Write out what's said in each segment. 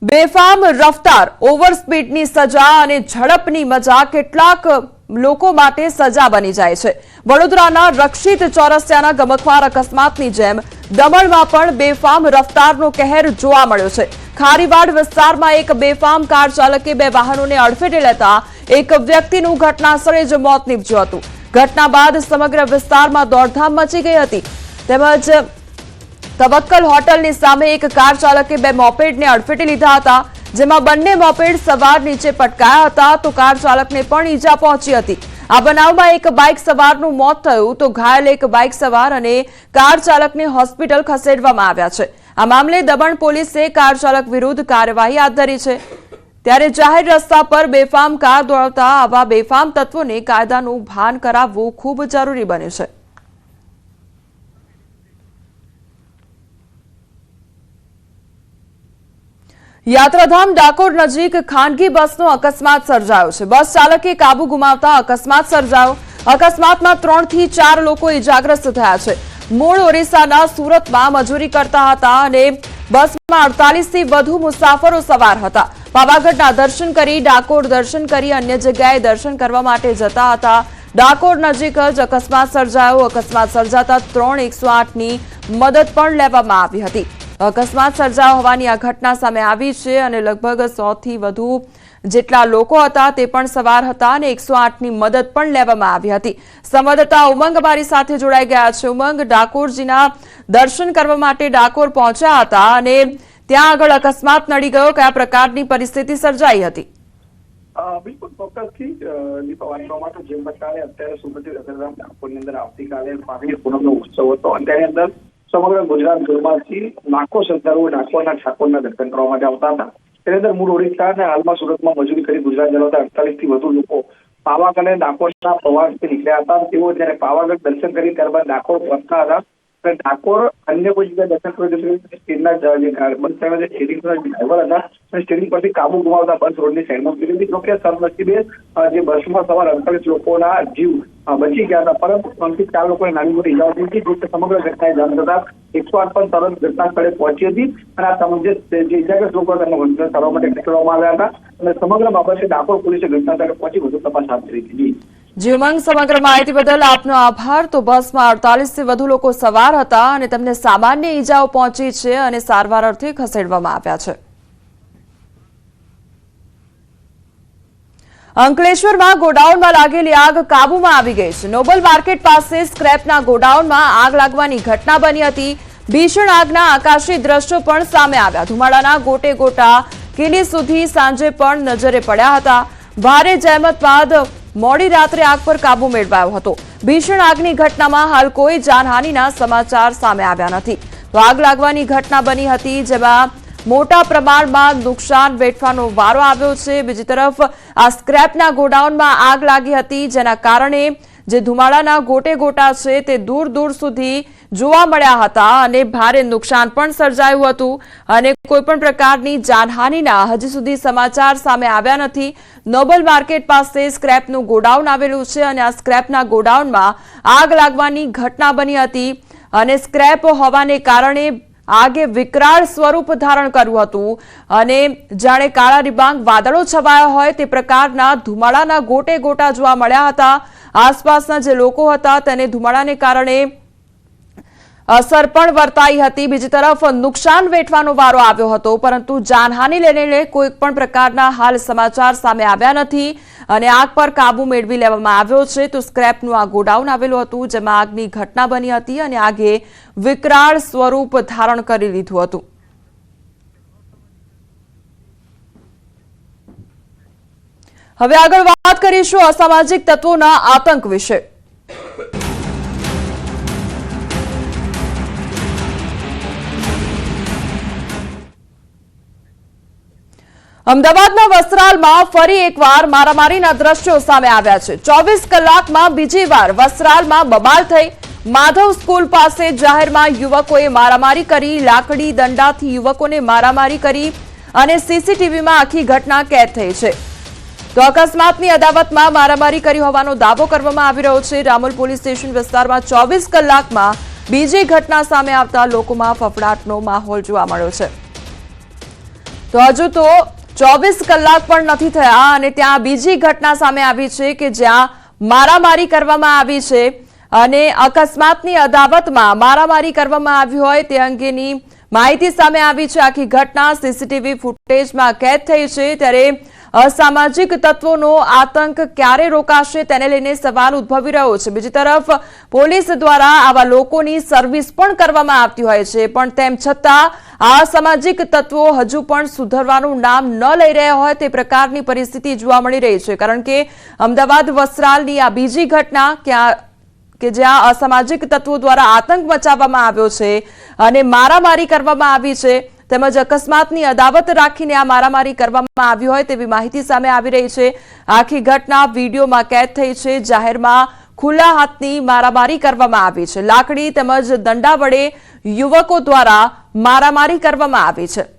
બેફામ રફતાર, ઓવર સ્પીડની સજા અને ઝડપની મજા કેટલાક લોકો માટે સજા બની જાય છે। વડોદરાના રક્ષિત ચોરસિયાના ગમખ્વાર અકસ્માતની જેમ દમણમાં પણ બેફામ રફતારનો કહેર જોવા મળ્યો છે। ખારીવાડ વિસ્તારમાં એક બેફામ કાર ચાલકે બે વાહનોને અડફેટે લેતા એક વ્યક્તિનું ઘટનાસ્થળે જ મોત નીપજ્યું હતું। ઘટના બાદ સમગ્ર વિસ્તારમાં દોડધામ મચી ગઈ હતી। તેમજ તવક્કલ હોટલની સામે એક કાર ચાલકે બે મોપેડને અડફેટે લીધા હતા, જેમાં બંને મોપેડ સવાર નીચે પટકાયા હતા તો કાર ચાલકને પણ ઈજા પહોંચી હતી। આ બનાવમાં એક બાઇક સવારનું મોત થયું તો ઘાયલ એક બાઇક સવાર અને કાર ચાલકને હોસ્પિટલ ખસેડવામાં આવ્યા છે। આ મામલે દમણ પોલીસે કાર ચાલક વિરુદ્ધ કાર્યવાહી હાથ ધરી છે। ત્યારે જાહેર રસ્તા પર બેફામ કાર દોડાવતા આવા બેફામ તત્વોને કાયદાનું ભાન કરાવવું ખૂબ જરૂરી બન્યું છે। યાત્રાધામ ડાકોર નજીક ખાનગી બસનો અકસ્માત સર્જાયો છે। બસ ચાલકે કાબુ ગુમાવતા અકસ્માત સર્જાયો। અકસ્માતમાં 3 થી 4 લોકો ઇજાગ્રસ્ત થયા છે। મૂળ ઓરિસ્સાના સુરતમાં મજૂરી કરતા હતા અને બસમાં 48 થી વધુ મુસાફરો સવાર હતા। પાવાગઢના દર્શન કરી ડાકોર દર્શન કરી અન્ય જગ્યાએ દર્શન કરવા માટે જતા હતા। ડાકોર નજીક જ અકસ્માત સર્જાયો। અકસ્માત સર્જાતા 3 108ની મદદ પણ લેવામાં આવી હતી। અકસ્માત સર્જાયો હોવાની આ ઘટના સામે આવી છે અને લગભગ 100 થી વધુ જેટલા લોકો હતા તે પણ સવાર હતા અને 108ની મદદ પણ લેવામાં આવી હતી। સંવાદદાતા ઉમંગ અમારી સાથે જોડાઈ ગયા છે। ઉમંગ, ડાકોરજીના દર્શન કરવા માટે ડાકોર પહોંચ્યા હતા અને ત્યાં આગળ અકસ્માત નડી ગયો, કયા પ્રકારની પરિસ્થિતિ સર્જાઈ હતી? બિલકુલ ચોક્કસથી વાંચવામાં જેમ પ્રકારે અત્યારે સુરતી યાત્રાધામ ડાકોરની અંદર આવતીકાલે ફાગણી પૂનમનો ઉત્સવ હતો અને તેની અંદર સમગ્ર ગુજરાતભરમાંથી લાખો શ્રદ્ધાળુઓ ડાકોરના ઠાકોરના દર્શન કરવા માટે આવતા હતા। તેની અંદર મૂળ ઓડિશા અને હાલમાં સુરતમાં મજૂરી કરી ગુજરાત જણાવતા 48 થી વધુ લોકો પાવાગઢ અને ડાકોરના પ્રવાસથી નીકળ્યા હતા। તેઓ જ્યારે પાવાગઢ દર્શન કરી ત્યારબાદ ડાકોર પહોંચતા હતા અને ડાકોર અન્ય કોઈ જગ્યાએ દર્શન કરી સ્ટેન્ડના બસ ડ્રાઈવર હતા અને સ્ટેન્ડિંગ પરથી કાબુ ગુમાવતા બસ રોડની સાઈડમાં ઉતરી હતી। જોકે સદનસીબે જે બસમાં સવાર 48 લોકોના જીવ બચી ગયા હતા, પરંતુ 3 થી 4 લોકોને નાની મોટી ઇજાઓ થઈ હતી। જો સમગ્ર ઘટનાએ જાણ થતા 108 પણ તરત ઘટના સ્થળે પહોંચી હતી અને આ તમામ જે ઇજાગ્રસ્ત લોકો હતા તેમને હોસ્પિટલ સારવાર માટે ખસેડવામાં આવ્યા હતા અને સમગ્ર બાબતે ડાકોર પોલીસે ઘટના સ્થળે પહોંચી વધુ તપાસ હાથ ધરી હતી। જી ઉમંગ, સમગ્ર માહિતી બદલ આપનો આભાર। તો બસમાં 48 થી વધુ લોકો સવાર હતા અને તેમને સામાન્ય ઈજાઓ પહોંચી છે અને સારવાર અર્થે ખસેડવામાં આવ્યા છે। અંકલેશ્વરમાં ગોડાઉનમાં લાગેલી આગ કાબુમાં આવી ગઈ છે। નોબલ માર્કેટ પાસે સ્ક્રેપના ગોડાઉનમાં આગ લાગવાની ઘટના બની હતી। ભીષણ આગના આકાશી દ્રશ્યો પણ સામે આવ્યા। ધુમાડાના ગોટે ગોટા કિલી સુધી સાંજે પણ નજરે પડ્યા હતા। ભારે જહેમત બાદ મોડી રાત્રે આગ પર કાબુ મેળવાયો હતો। ભીષણ આગની ઘટનામાં હાલ કોઈ જાનહાનિના સમાચાર સામે આવ્યા નથી। તો આગ લાગવાની ઘટના બની હતી જેમાં મોટા પ્રમાણમાં નુકસાન વેઠવાનો વારો આવ્યો છે। બીજી તરફ આ સ્ક્રેપના ગોડાઉનમાં આગ લાગી હતી જેના કારણે જે ધુમાડાના ગોટે ગોટા છે તે દૂર દૂર સુધી જોવા મળ્યા હતા અને ભારે નુકસાન પણ સર્જાયું હતું અને કોઈ પણ પ્રકારની જાનહાનિના હજી સુધી સમાચાર સામે આવ્યા નથી। નોબલ માર્કેટ પાસે સ્ક્રેપનું ગોડાઉન આવેલું છે અને આ સ્ક્રેપના ગોડાઉનમાં આગ લાગવાની ઘટના બની હતી અને સ્ક્રેપ હોવાને કારણે આગે વિકરાળ સ્વરૂપ ધારણ કર્યું હતું અને જાણે કાળા ડિબાંગ વાદળો છવાયા હોય તે પ્રકારના ધુમાડાના ગોટે ગોટા જોવા મળ્યા હતા। આસપાસના જે લોકો હતા તેને ધુમાડાને કારણે અસર પણ વર્તાઈ હતી। બીજી તરફ નુકસાન વેઠવાનો વારો આવ્યો હતો, પરંતુ જાનહાનિ લઈને કોઈ પણ પ્રકારના હાલ સમાચાર સામે આવ્યા નથી અને આગ પર કાબુ મેળવી લેવામાં આવ્યો છે। તો સ્ક્રેપનું આ ગોડાઉન આવેલું હતું જેમાં આગની ઘટના બની હતી અને આગે વિકરાળ સ્વરૂપ ધારણ કરી લીધું હતું। હવે આગળ વાત કરીશું અસામાજિક તત્વોના આતંક વિશે। અમદાવાદના વસ્ત્રાલમાં ફરી એકવાર મારામારીના દ્રશ્યો સામે આવ્યા છે। 24 કલાકમાં બીજી વાર વસ્ત્રાલમાં બબાલ થઈ। માધવ સ્કૂલ પાસે જાહેરમાં યુવકોએ મારામારી કરી। લાકડી દંડાથી યુવકોને મારામારી કરી અને સીસીટીવીમાં આખી ઘટના કેદ થઈ છે। તો અકસ્માતની અદાવતમાં મારામારી કરી હોવાનો દાવો કરવામાં આવી રહ્યો છે। રામોલ પોલીસ સ્ટેશન વિસ્તારમાં 24 કલાકમાં બીજી ઘટના સામે આવતા લોકોમાં ફફડાટનો માહોલ જોવા મળ્યો છે। તો હજુ તો 24 કલાક પણ નથી થયા અને ત્યાં બીજી ઘટના સામે આવી છે કે જ્યાં મારામારી કરવામાં આવી છે અને અકસ્માતની અદાવતમાં મારામારી કરવામાં આવી હોય તે અંગેની માહિતી સામે આવી છે। આખી ઘટના સીસીટીવી ફૂટેજમાં કેદ થઈ છે। ત્યારે અસામાજિક તત્વોનો આતંક ક્યારે રોકાશે તેને લઈને સવાલ ઉદ્ભવી રહ્યો છે। બીજી તરફ પોલીસ દ્વારા આવા લોકોની સર્વિસ પણ કરવામાં આવતી હોય છે, પણ તેમ છતાં અસામાજિક તત્વો હજુ પણ સુધરવાનું નામ ન લઈ રહ્યા હોય તે પ્રકારની પરિસ્થિતિ જોવા મળી રહી છે। કારણ કે અમદાવાદ વસ્ત્રાલની આ બીજી ઘટના કે જ્યાં અસામાજિક તત્વો દ્વારા આતંક મચાવવામાં આવ્યો છે અને મારામારી કરવામાં આવી છે, તેમજ અકસ્માતની અદાવત રાખીને આ મારામારી કરવામાં આવી હોય તેવી માહિતી સામે આવી રહી છે। આખી ઘટના વિડીયોમાં કેદ થઈ છે। જાહેરમાં ખુલ્લા હાથની મારામારી કરવામાં આવી છે। લાકડી તેમજ દંડા વડે યુવકો દ્વારા મારામારી કરવામાં આવી છે।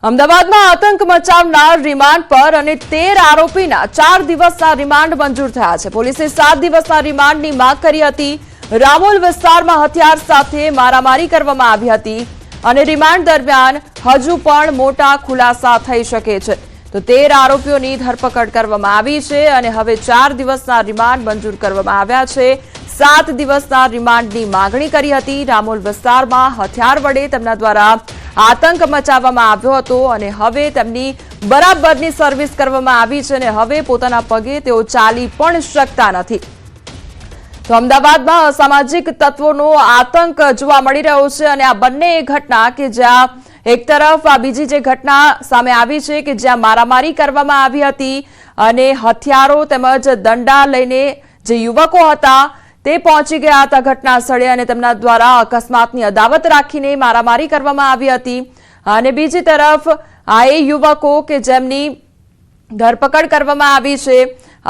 અમદાવાદમાં આતંક મચાવનાર રિમાન્ડ પર અને 13 આરોપીના 4 દિવસના રિમાન્ડ મંજૂર થયા છે। પોલીસે 7 દિવસના રિમાન્ડની માંગ કરી હતી। રામોલ વિસ્તારમાં હથિયાર સાથે મારામારી કરવામાં આવી હતી અને રિમાન્ડ દરમિયાન હજુ પણ મોટા ખુલાસા થઈ શકે છે। તો 13 આરોપીઓની ધરપકડ કરવામાં આવી છે અને હવે 4 દિવસના રિમાન્ડ મંજૂર કરવામાં આવ્યા છે। 7 દિવસના રિમાન્ડની માંગણી કરી હતી। રામોલ વિસ્તારમાં હથિયાર વડે તેમના દ્વારા આતંક મચાવવામાં આવ્યો હતો અને હવે તેમની બરાબરની સર્વિસ કરવામાં આવી છે અને હવે પોતાના પગે તેઓ ચાલી પણ શકતા નથી। તો અમદાવાદમાં અસામાજિક તત્વોનો આતંક જોવા મળી રહ્યો છે અને આ બંને ઘટના કે જ્યાં એક તરફ આ બીજી જે ઘટના સામે આવી છે કે જ્યાં મારામારી કરવામાં આવી હતી અને હથિયારો તેમજ દંડા લઈને જે યુવકો હતા તે પહોંચી ગયા હતા ઘટના સ્થળે અને તેમના દ્વારા અકસ્માતની અદાવત રાખીને મારામારી કરવામાં આવી હતી અને બીજી તરફ આ એ યુવકો કે જેમની ધરપકડ કરવામાં આવી છે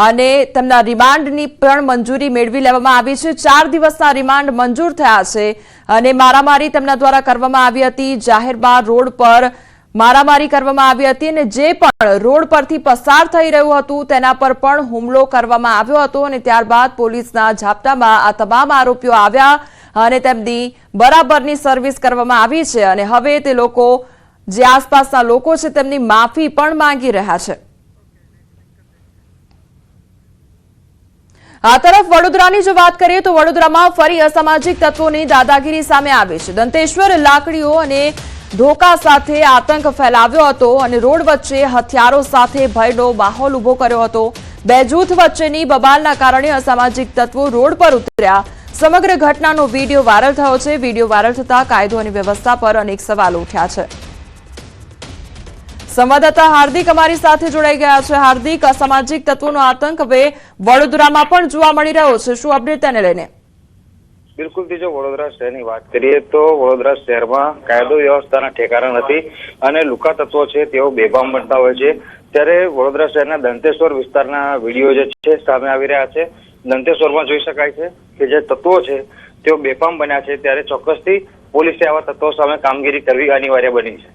અને તેમના રિમાન્ડની પણ મંજૂરી મેળવી લેવામાં આવી છે। 4 દિવસના રિમાન્ડ મંજૂર થયા છે અને મારામારી તેમના દ્વારા કરવામાં આવી હતી। જાહેરમાં રોડ પર મારામારી કરવામાં આવી હતી અને જે પણ રોડ પરથી પસાર થઈ રહ્યું હતું તેના પર પણ હુમલો કરવામાં આવ્યો હતો અને ત્યારબાદ પોલીસના ઝાપટામાં આ તમામ આરોપીઓ આવ્યા અને તેમની બરાબરની સર્વિસ કરવામાં આવી છે અને હવે તે લોકો જે આસપાસના લોકો છે તેમની માફી પણ માંગી રહ્યા છે। આ તરફ વડોદરાની જો વાત કરીએ તો વડોદરામાં ફરી અસામાજિક તત્વોની દાદાગીરી સામે આવી છે। દંતેશ્વર લાકડીઓ અને ધોકા સાથે આતંક ફેલાવ્યો હતો અને રોડ વચ્ચે હથિયારો સાથે ભયનો માહોલ ઉભો કર્યો હતો। બે જૂથ વચ્ચેની બબાલના કારણે અસામાજિક તત્વો રોડ પર ઉતર્યા। સમગ્ર ઘટનાનો વિડીયો વાયરલ થયો છે। વિડીયો વાયરલ થતા કાયદો અને વ્યવસ્થા પર અનેક સવાલો ઉઠ્યા છે। સંવાદદાતા હાર્દિક અમારી સાથે જોડાઈ ગયા છે। હાર્દિક, અસામાજિક તત્વોનો આતંક હવે વડોદરામાં પણ જોવા મળી રહ્યો છે, શું અપડેટ તેને લઈને? બિલકુલ, જો વડોદરા શહેરની વાત કરીએ તો વડોદરા શહેરમાં કાયદો વ્યવસ્થાના ઠેકાણા નથી અને લુકા તત્વો છે તેઓ બેફામ બનતા હોય છે। ત્યારે વડોદરા શહેરના દંતેશ્વર વિસ્તારના વિડીયો જે છે સામે આવી રહ્યા છે। દંતેશ્વરમાં જોઈ શકાય છે કે જે તત્વો છે તેઓ બેફામ બન્યા છે, ત્યારે ચોક્કસથી પોલીસે આવા તત્વો સામે કામગીરી કરવી અનિવાર્ય બની છે।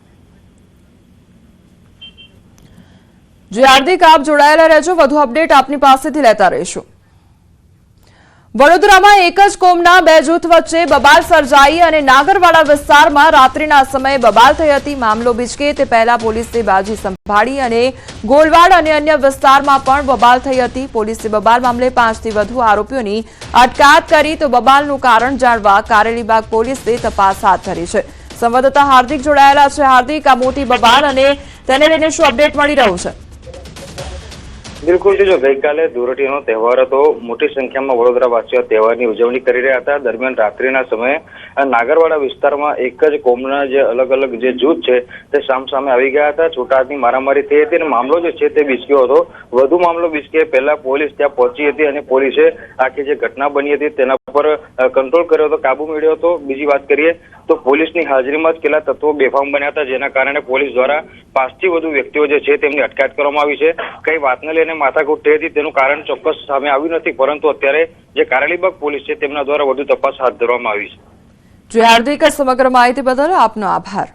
જી હાર્દિક, આપ જોડાયેલા રહેજો, વધુ અપડેટ આપની પાસેથી લેતા રહીશું। વડોદરામાં એક જ કોમના બે જૂથ વચ્ચે બબાલ સર્જાઈ અને નાગરવાડા વિસ્તારમાં રાત્રિના સમયે બબાલ થઈ હતી। મામલો બીચકે તે પહેલા પોલીસે બાજી સંભાળી અને ગોલવાડ અને અન્ય વિસ્તારમાં પણ બબાલ થઈ હતી। પોલીસે બબાલ મામલે 5 થી વધુ આરોપીઓની અટકાયત કરી તો બબાલનું કારણ જાણવા કારેલીબાગ પોલીસે તપાસ હાથ ધરી છે। સંવાદદાતા હાર્દિક જોડાયેલા છે। હાર્દિક, આ મોટી બબાલ અને તેને લઈને શું અપડેટ મળી રહ્યું છે? બિલકુલ, જો ગઈકાલે ધૂળેટીનો તહેવાર હતો, મોટી સંખ્યામાં વડોદરાવાસીઓ તહેવારની ઉજવણી કરી રહ્યા હતા। દરમિયાન રાત્રિના સમયે નાગરવાડા વિસ્તારમાં એક જ કોમના જે અલગ અલગ જે જૂથ છે તે સામસામે આવી ગયા હતા। છૂટાહાથની મારામારી થઈ હતી અને મામલો જે છે તે બીચક્યો હતો। વધુ મામલો બીચકે પહેલા પોલીસ ત્યાં પહોંચી હતી અને પોલીસે આખી જે ઘટના બની હતી તેના પર કંટ્રોલ કર્યો હતો, કાબુ મેળવ્યો હતો। બીજી વાત કરીએ તો પોલીસની હાજરીમાં જ કેટલા તત્વો બેફામ બન્યા હતા, જેના કારણે પોલીસ દ્વારા 5 થી વધુ વ્યક્તિઓ જે છે તેમની અટકાયત કરવામાં આવી છે। કઈ વાતને લઈને માથાકૂટ થઈ હતી તેનું કારણ ચોક્કસ સામે આવ્યું નથી, પરંતુ અત્યારે જે કારેલીબાગ પોલીસ છે તેમના દ્વારા વધુ તપાસ હાથ ધરવામાં આવી છે। જી હાર્દિક, સમગ્ર માહિતી બદલ આપનો આભાર।